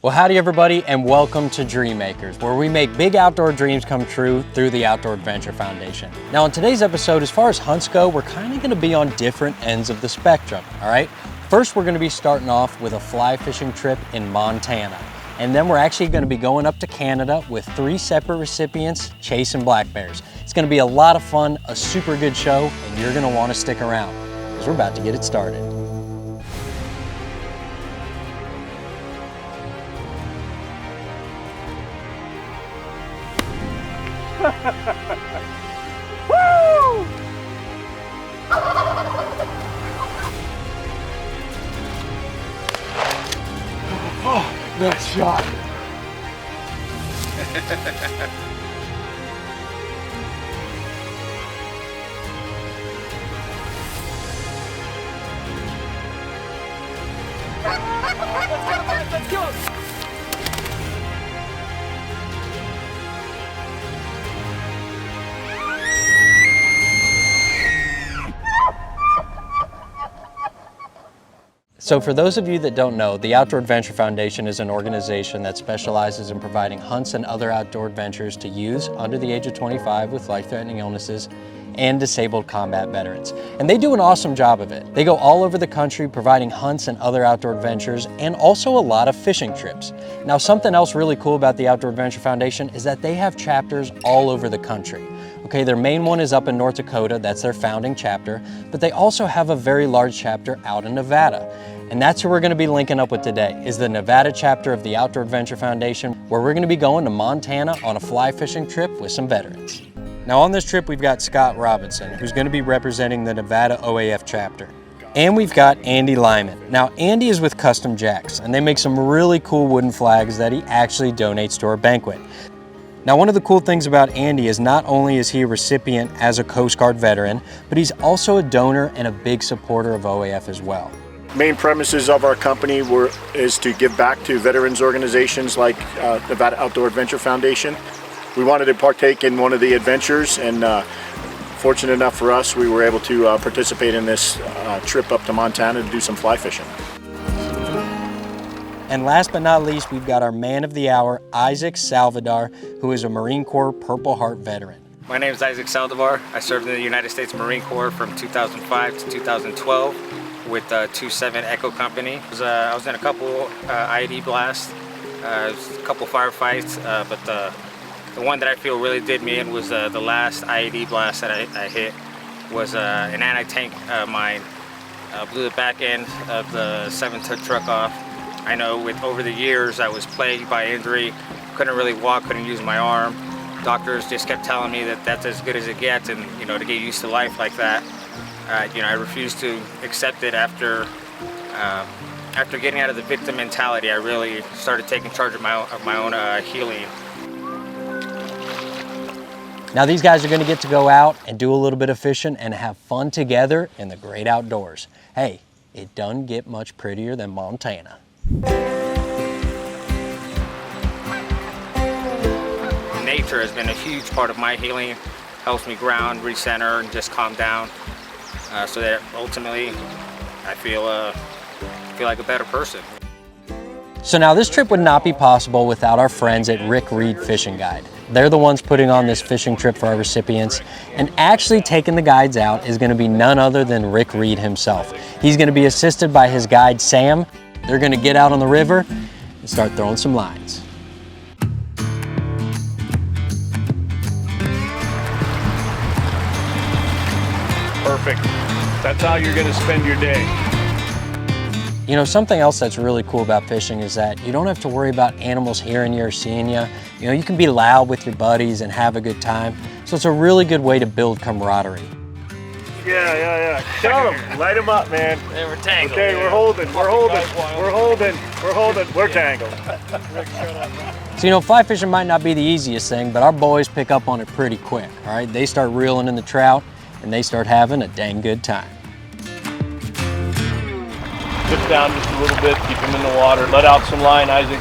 Well, howdy everybody, and welcome to Dream Makers, where we make big outdoor dreams come true through the Outdoor Adventure Foundation. Now in today's episode, as far as hunts go, we're kind of going to be on different ends of the spectrum, all right? First, we're going to be starting off with a fly fishing trip in Montana. And then we're actually going to be going up to Canada with 3 separate recipients chasing black bears. It's going to be a lot of fun, a super good show, and you're going to want to stick around because we're about to get it started. Woo! Oh, nice shot. Let's go. So for those of you that don't know, the Outdoor Adventure Foundation is an organization that specializes in providing hunts and other outdoor adventures to youths under the age of 25 with life-threatening illnesses and disabled combat veterans. And they do an awesome job of it. They go all over the country providing hunts and other outdoor adventures and also a lot of fishing trips. Now something else really cool about the Outdoor Adventure Foundation is that they have chapters all over the country. Okay, their main one is up in North Dakota, that's their founding chapter, but they also have a very large chapter out in Nevada. And that's who we're going to be linking up with today, is the Nevada chapter of the Outdoor Adventure Foundation, where we're going to be going to Montana on a fly fishing trip with some veterans. Now on this trip we've got Scott Robinson, who's going to be representing the Nevada OAF chapter. And we've got Andy Lyman. Now Andy is with Custom Jacks, and they make some really cool wooden flags that he actually donates to our banquet. Now one of the cool things about Andy is not only is he a recipient as a Coast Guard veteran, but he's also a donor and a big supporter of OAF as well. Main premises of our company is to give back to veterans organizations like Nevada Outdoor Adventure Foundation. We wanted to partake in one of the adventures, and fortunate enough for us, we were able to participate in this trip up to Montana to do some fly fishing. And last but not least, we've got our man of the hour, Isaac Salvador, who is a Marine Corps Purple Heart veteran. My name is Isaac Salvador. I served in the United States Marine Corps from 2005 to 2012 with 27 Echo Company. I was in a couple IED blasts, a couple firefights, but the one that I feel really did me in was the last IED blast that I hit was an anti-tank mine. Blew the back end of the 7-ton truck off. I know over the years I was plagued by injury, couldn't really walk, couldn't use my arm. Doctors just kept telling me that that's as good as it gets, and to get used to life like that. I refused to accept it after getting out of the victim mentality. I really started taking charge of my own healing. Now these guys are going to get to go out and do a little bit of fishing and have fun together in the great outdoors. Hey, it doesn't get much prettier than Montana. Nature has been a huge part of my healing. Helps me ground, recenter, and just calm down. So that ultimately I feel like a better person. So now this trip would not be possible without our friends at Rick Reed Fishing Guide. They're the ones putting on this fishing trip for our recipients, and actually taking the guides out is going to be none other than Rick Reed himself. He's going to be assisted by his guide Sam. They're going to get out on the river and start throwing some lines. Perfect. That's how you're going to spend your day. Something else that's really cool about fishing is that you don't have to worry about animals hearing you or seeing you. You can be loud with your buddies and have a good time. So it's a really good way to build camaraderie. Yeah. Show them. Light them up, man. They were tangled. Okay, we're holding. We're tangled. So fly fishing might not be the easiest thing, but our boys pick up on it pretty quick, all right? They start reeling in the trout, and they start having a dang good time. Dip down just a little bit, keep them in the water, let out some line, Isaac.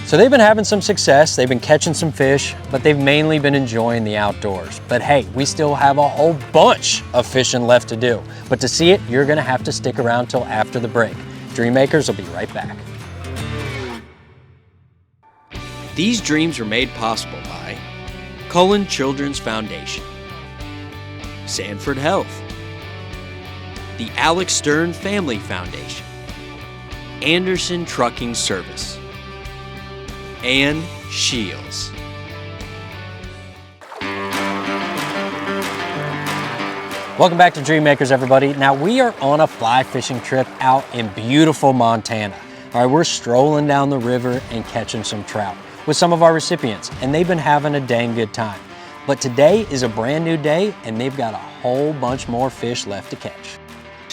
So they've been having some success, they've been catching some fish, but they've mainly been enjoying the outdoors. But hey, we still have a whole bunch of fishing left to do. But to see it, you're gonna have to stick around till after the break. Dream Makers will be right back. These dreams are made possible by Cullen Children's Foundation, Sanford Health, the Alex Stern Family Foundation, Anderson Trucking Service, and Shields. Welcome back to Dreammakers, everybody. Now we are on a fly fishing trip out in beautiful Montana. All right, we're strolling down the river and catching some trout with some of our recipients, and they've been having a dang good time. But today is a brand new day, and they've got a whole bunch more fish left to catch.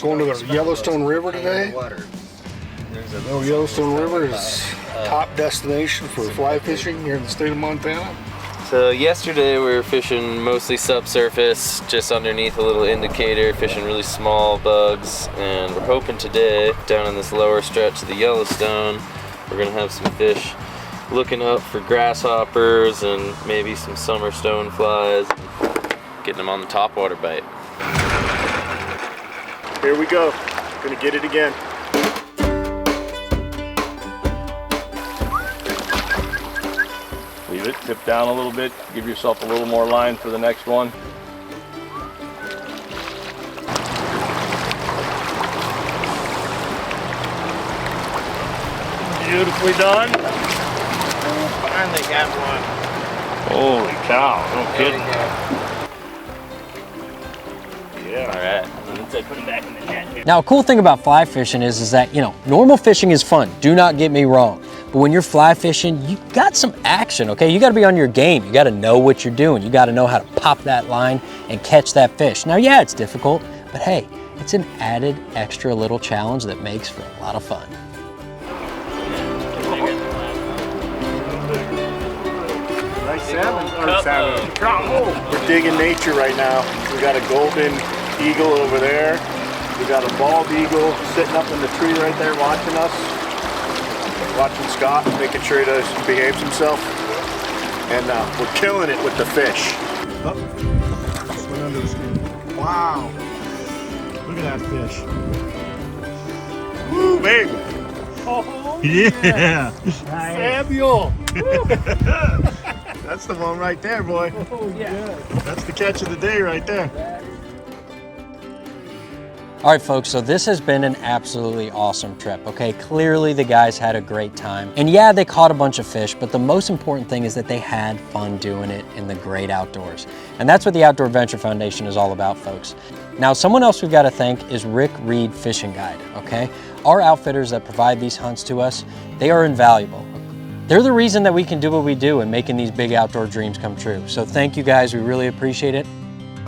Going to the Yellowstone River today. The Yellowstone River is top destination for fly fishing here in the state of Montana. So yesterday we were fishing mostly subsurface, just underneath a little indicator, fishing really small bugs, and we're hoping today, down in this lower stretch of the Yellowstone, we're gonna have some fish looking up for grasshoppers and maybe some summer stoneflies, getting them on the topwater bite. Here we go. Gonna get it again. Leave it, tip down a little bit, give yourself a little more line for the next one. Beautifully done. Finally got one. Holy cow, no kidding. Yeah. All right, let's put him back in the net here. Now, a cool thing about fly fishing is that, normal fishing is fun. Do not get me wrong. But when you're fly fishing, you got some action, okay? You gotta be on your game. You gotta know what you're doing. You gotta know how to pop that line and catch that fish. Now, yeah, it's difficult, but hey, it's an added extra little challenge that makes for a lot of fun. Nice salmon. We're digging nature right now. We got a golden eagle over there. We got a bald eagle sitting up in the tree right there watching us. Watching Scott, making sure he behaves himself. And we're killing it with the fish. Oh, went under the skin. Wow. Look at that fish. Woo, baby. Oh, yeah. Samuel. That's the one right there, boy. Oh, yeah. That's the catch of the day right there. All right, folks, so this has been an absolutely awesome trip, okay? Clearly the guys had a great time. And yeah, they caught a bunch of fish, but the most important thing is that they had fun doing it in the great outdoors. And that's what the Outdoor Adventure Foundation is all about, folks. Now, someone else we've got to thank is Rick Reed Fishing Guide, okay? Our outfitters that provide these hunts to us, they are invaluable. They're the reason that we can do what we do and making these big outdoor dreams come true. So thank you guys, we really appreciate it.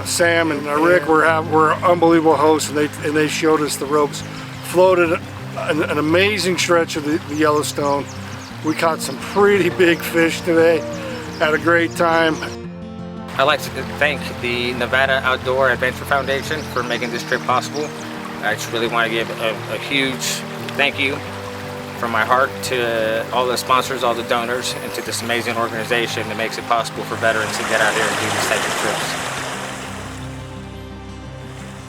Sam and Rick were unbelievable hosts, and they showed us the ropes. Floated an amazing stretch of the Yellowstone. We caught some pretty big fish today. Had a great time. I'd like to thank the Nevada Outdoor Adventure Foundation for making this trip possible. I just really want to give a huge thank you from my heart to all the sponsors, all the donors, and to this amazing organization that makes it possible for veterans to get out here and do these type of trips.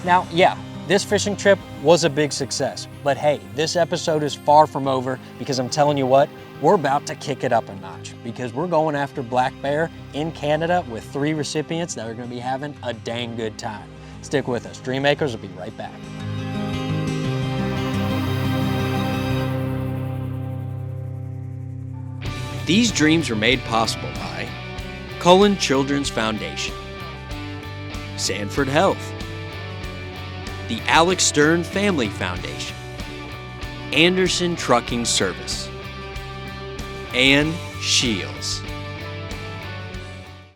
Now, yeah, this fishing trip was a big success, but hey, this episode is far from over because I'm telling you what, we're about to kick it up a notch because we're going after black bear in Canada with 3 recipients that are going to be having a dang good time. Stick with us. Dreammakers will be right back. These dreams are made possible by Cullen Children's Foundation, Sanford Health, the Alex Stern Family Foundation, Anderson Trucking Service, and Shields.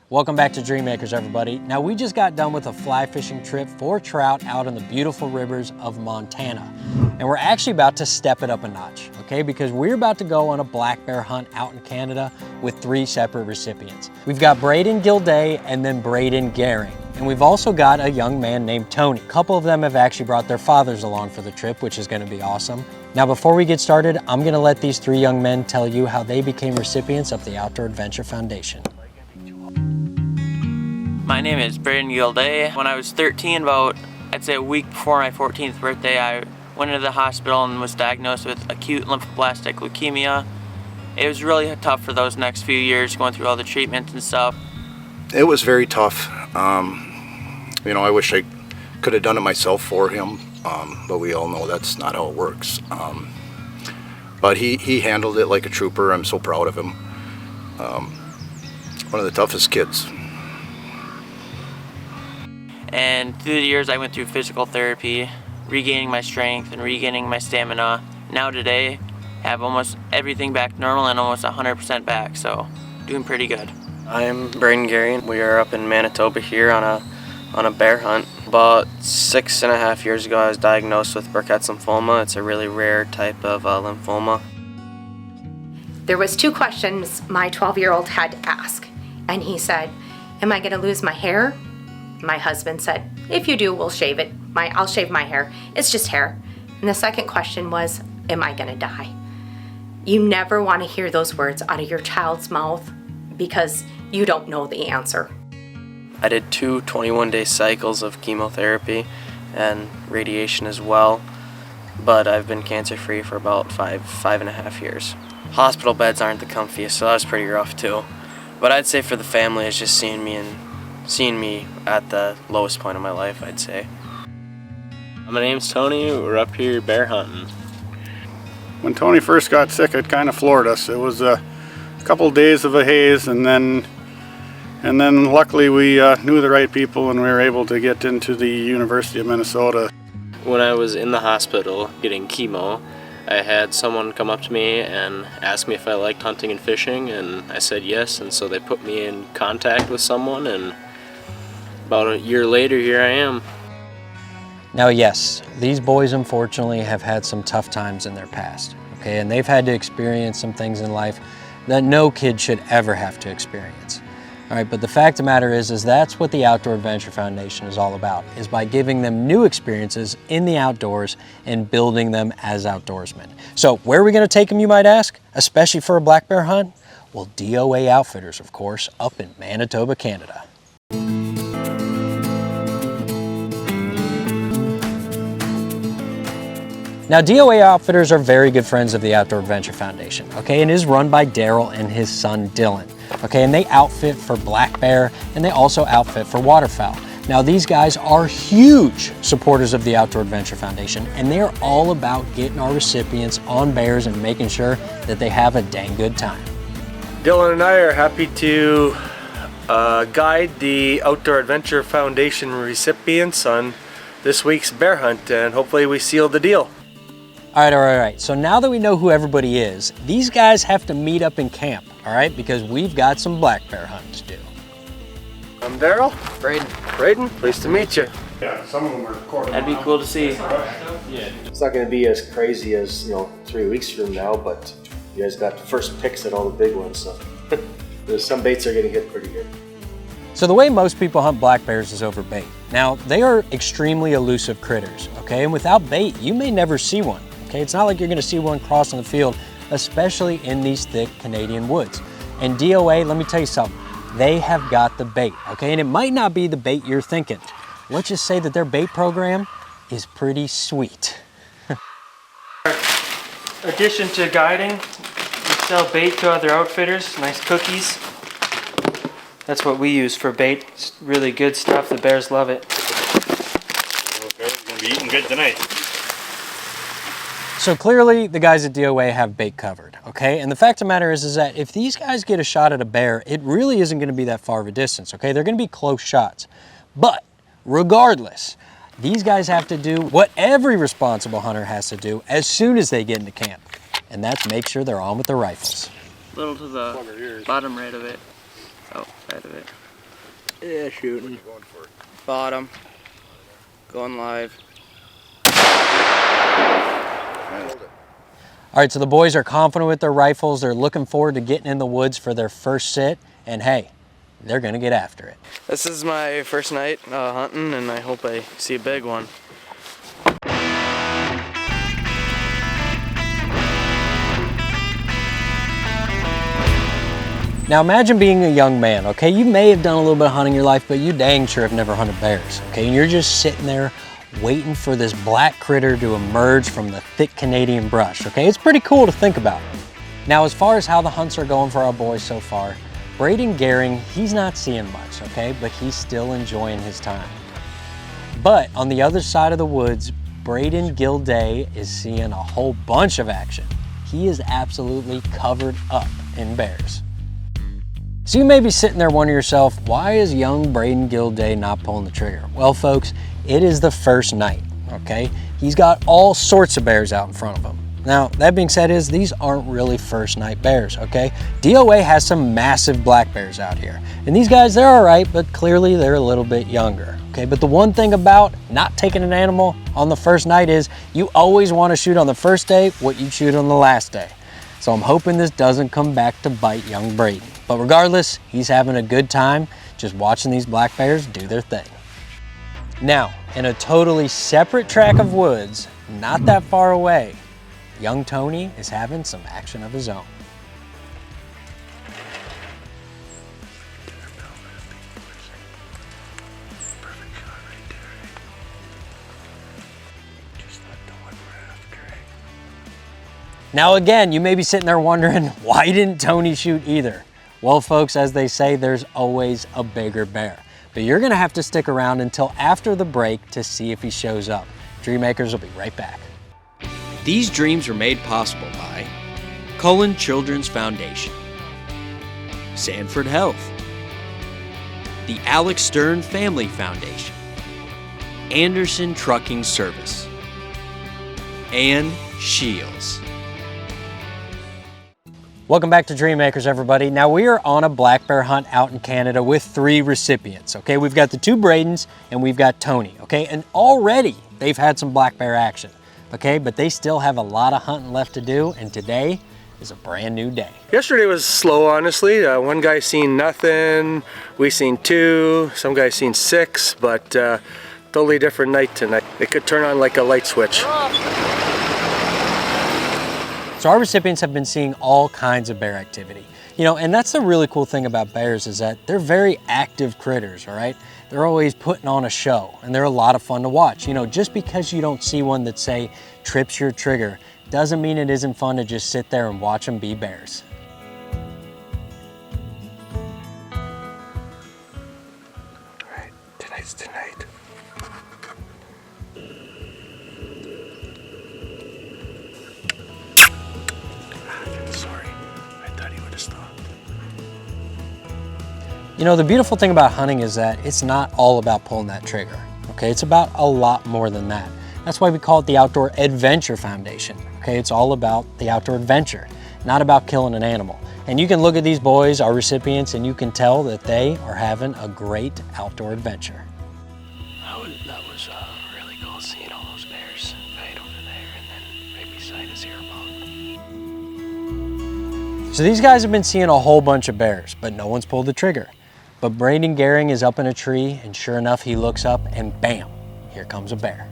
Welcome back to Dreammakers, everybody. Now, we just got done with a fly fishing trip for trout out in the beautiful rivers of Montana. And we're actually about to step it up a notch, okay? Because we're about to go on a black bear hunt out in Canada with 3 separate recipients. We've got Braden Gilday and then Braden Gehring. And we've also got a young man named Tony. A couple of them have actually brought their fathers along for the trip, which is gonna be awesome. Now, before we get started, I'm gonna let these 3 young men tell you how they became recipients of the Outdoor Adventure Foundation. My name is Braden Gilday. When I was 13, I'd say a week before my 14th birthday, I went into the hospital and was diagnosed with acute lymphoblastic leukemia. it was really tough for those next few years going through all the treatments and stuff. It was very tough. You know, I wish I could have done it myself for him, but we all know that's not how it works. But he handled it like a trooper. I'm so proud of him. One of the toughest kids. And through the years I went through physical therapy, regaining my strength and regaining my stamina. Now today, I have almost everything back normal and almost 100% back, so doing pretty good. I'm Braden Gary. We are up in Manitoba here on a bear hunt. About 6.5 years ago, I was diagnosed with Burkitt's lymphoma. It's a really rare type of lymphoma. There was 2 questions my 12-year-old had to ask, and he said, "Am I going to lose my hair?" My husband said, "If you do, we'll shave it. I'll shave my hair. It's just hair." And the second question was, "Am I going to die?" You never want to hear those words out of your child's mouth because you don't know the answer. I did 2 21-day cycles of chemotherapy and radiation as well, but I've been cancer-free for about 5.5 years. Hospital beds aren't the comfiest, so that was pretty rough too. But I'd say for the family, it's just seeing me at the lowest point of my life, I'd say. My name's Tony. We're up here bear hunting. When Tony first got sick, it kind of floored us. It was a couple days of a haze, and then luckily we knew the right people and we were able to get into the University of Minnesota. When I was in the hospital getting chemo, I had someone come up to me and ask me if I liked hunting and fishing, and I said yes, and so they put me in contact with someone, and about a year later, here I am. Now yes, these boys unfortunately have had some tough times in their past, okay? And they've had to experience some things in life that no kid should ever have to experience. All right, but the fact of the matter is that's what the Outdoor Adventure Foundation is all about, is by giving them new experiences in the outdoors and building them as outdoorsmen. So where are we gonna take them, you might ask, especially for a black bear hunt? Well, DOA Outfitters, of course, up in Manitoba, Canada. Now, DOA Outfitters are very good friends of the Outdoor Adventure Foundation, okay, and is run by Daryl and his son Dylan, okay, and they outfit for black bear and they also outfit for waterfowl. Now, these guys are huge supporters of the Outdoor Adventure Foundation, and they're all about getting our recipients on bears and making sure that they have a dang good time. Dylan and I are happy to guide the Outdoor Adventure Foundation recipients on this week's bear hunt, and hopefully we seal the deal. All right. So now that we know who everybody is, these guys have to meet up in camp, all right? Because we've got some black bear hunting to do. I'm Daryl. Braden, Pleased to meet you. Yeah, some of them are recorded. That'd be cool to see. It's not going to be as crazy as 3 weeks from now, but you guys got the first picks at all the big ones, so there's some baits are getting hit pretty good. So the way most people hunt black bears is over bait. Now, they are extremely elusive critters, okay? And without bait, you may never see one, okay? It's not like you're gonna see one crossing the field, especially in these thick Canadian woods. And DOA, let me tell you something, they have got the bait, okay? And it might not be the bait you're thinking. Let's just say that their bait program is pretty sweet. Addition to guiding, we sell bait to other outfitters, nice cookies. That's what we use for bait. It's really good stuff. The bears love it. Okay, we're gonna be eating good tonight. So clearly the guys at DOA have bait covered, okay? And the fact of the matter is that if these guys get a shot at a bear, it really isn't gonna be that far of a distance, okay? They're gonna be close shots. But regardless, these guys have to do what every responsible hunter has to do as soon as they get into camp, and that's make sure they're on with their rifles. A little to the bottom right of it. Oh, side of it. Yeah, shooting. Bottom. Going live. All right, so the boys are confident with their rifles. They're looking forward to getting in the woods for their first sit, and hey, they're gonna get after it. This is my first night hunting, and I hope I see a big one. Now imagine being a young man, okay? You may have done a little bit of hunting in your life, but you dang sure have never hunted bears, okay? And you're just sitting there waiting for this black critter to emerge from the thick Canadian brush, okay? It's pretty cool to think about. Now, as far as how the hunts are going for our boys so far, Braden Gehring, he's not seeing much, okay, but he's still enjoying his time. But on the other side of the woods, Braden Gilday is seeing a whole bunch of action. He is absolutely covered up in bears. So you may be sitting there wondering yourself, why is young Braden Gilday not pulling the trigger? Well, folks, it is the first night, okay? He's got all sorts of bears out in front of him. Now, that being said, these aren't really first night bears, okay? DOA has some massive black bears out here. And these guys, they're all right, but clearly they're a little bit younger, okay? But the one thing about not taking an animal on the first night is you always want to shoot on the first day what you shoot on the last day. So I'm hoping this doesn't come back to bite young Braden. But regardless, he's having a good time just watching these black bears do their thing. Now, in a totally separate tract of woods, not that far away, young Tony is having some action of his own. Now again, you may be sitting there wondering, why didn't Tony shoot either? Well, folks, as they say, there's always a bigger bear. But you're gonna have to stick around until after the break to see if he shows up. Dreammakers will be right back. These dreams are made possible by Cullen Children's Foundation, Sanford Health, the Alex Stern Family Foundation, Anderson Trucking Service, and Shields. Welcome back to Dreammakers, everybody. Now we are on a black bear hunt out in Canada with 3 recipients, okay? We've got the 2 Bradens and we've got Tony, okay? And already they've had some black bear action, okay? But they still have a lot of hunting left to do, and today is a brand new day. Yesterday was slow, honestly. One guy seen nothing, we seen 2, some guys seen 6, but totally different night tonight. It could turn on like a light switch. So our recipients have been seeing all kinds of bear activity. You know, and that's the really cool thing about bears is that they're very active critters, all right? They're always putting on a show, and they're a lot of fun to watch. You know, just because you don't see one that, say, trips your trigger, doesn't mean it isn't fun to just sit there and watch them be bears. All right, tonight's tonight. You know, the beautiful thing about hunting is that it's not all about pulling that trigger, okay? It's about a lot more than that. That's why we call it the Outdoor Adventure Foundation, okay? It's all about the outdoor adventure, not about killing an animal. And you can look at these boys, our recipients, and you can tell that they are having a great outdoor adventure. That was really cool seeing all those bears right over there and then right beside us here above. So these guys have been seeing a whole bunch of bears, but no one's pulled the trigger. But Braden Gehring is up in a tree, and sure enough, he looks up and bam, here comes a bear.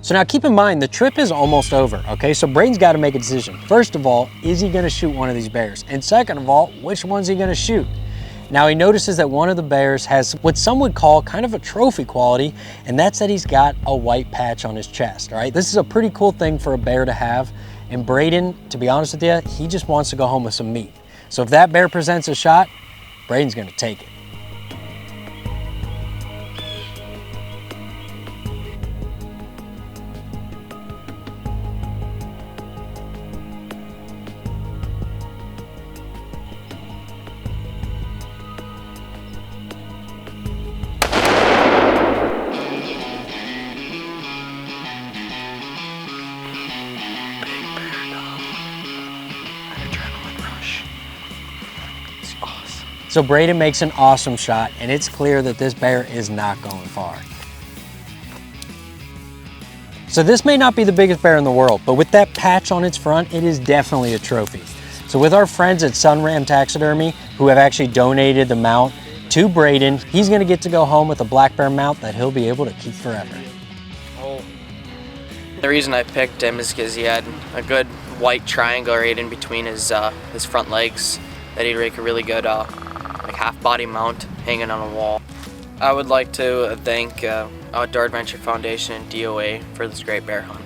So now keep in mind, the trip is almost over, okay? So Braden's got to make a decision. First of all, is he going to shoot one of these bears? And second of all, which one's he going to shoot? Now he notices that one of the bears has what some would call kind of a trophy quality, and that's that he's got a white patch on his chest, all right? This is a pretty cool thing for a bear to have, and Braden, to be honest with you, he just wants to go home with some meat. So if that bear presents a shot, Braden's going to take it. So Braden makes an awesome shot, and it's clear that this bear is not going far. So this may not be the biggest bear in the world, but with that patch on its front, it is definitely a trophy. So with our friends at Sunram Taxidermy, who have actually donated the mount to Braden, he's gonna get to go home with a black bear mount that he'll be able to keep forever. The reason I picked him is because he had a good white triangle right in between his front legs that he'd make a really good like half-body mount hanging on a wall. I would like to thank Outdoor Adventure Foundation and DOA for this great bear hunt.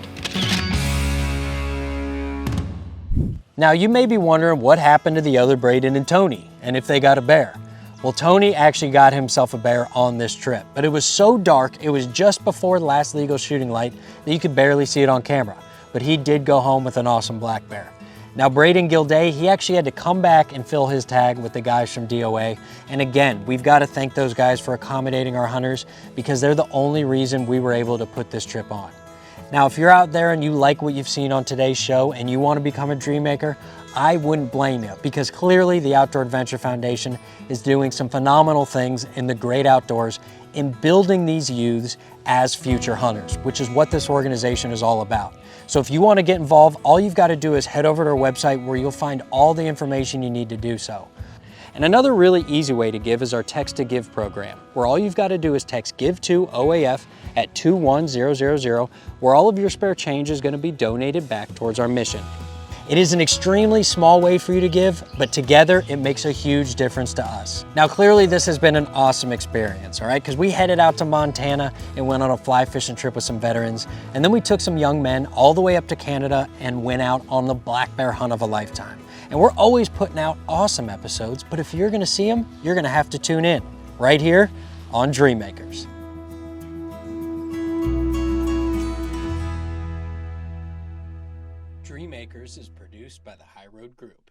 Now you may be wondering what happened to the other Braden and Tony, and if they got a bear. Well, Tony actually got himself a bear on this trip, but it was so dark, it was just before the last legal shooting light that you could barely see it on camera. But he did go home with an awesome black bear. Now Braden Gilday, he actually had to come back and fill his tag with the guys from DOA. And again, we've got to thank those guys for accommodating our hunters because they're the only reason we were able to put this trip on. Now, if you're out there and you like what you've seen on today's show and you want to become a dream maker, I wouldn't blame you because clearly the Outdoor Adventure Foundation is doing some phenomenal things in the great outdoors in building these youths as future hunters, which is what this organization is all about. So if you want to get involved, all you've got to do is head over to our website where you'll find all the information you need to do so. And another really easy way to give is our Text to Give program, where all you've got to do is text Give to OAF at 21000, where all of your spare change is going to be donated back towards our mission. It is an extremely small way for you to give, but together it makes a huge difference to us. Now clearly this has been an awesome experience, all right? Because we headed out to Montana and went on a fly fishing trip with some veterans, and then we took some young men all the way up to Canada and went out on the black bear hunt of a lifetime. And we're always putting out awesome episodes, but if you're gonna see them, you're gonna have to tune in, right here on Dream Makers. Dream Makers is produced by the High Road Group.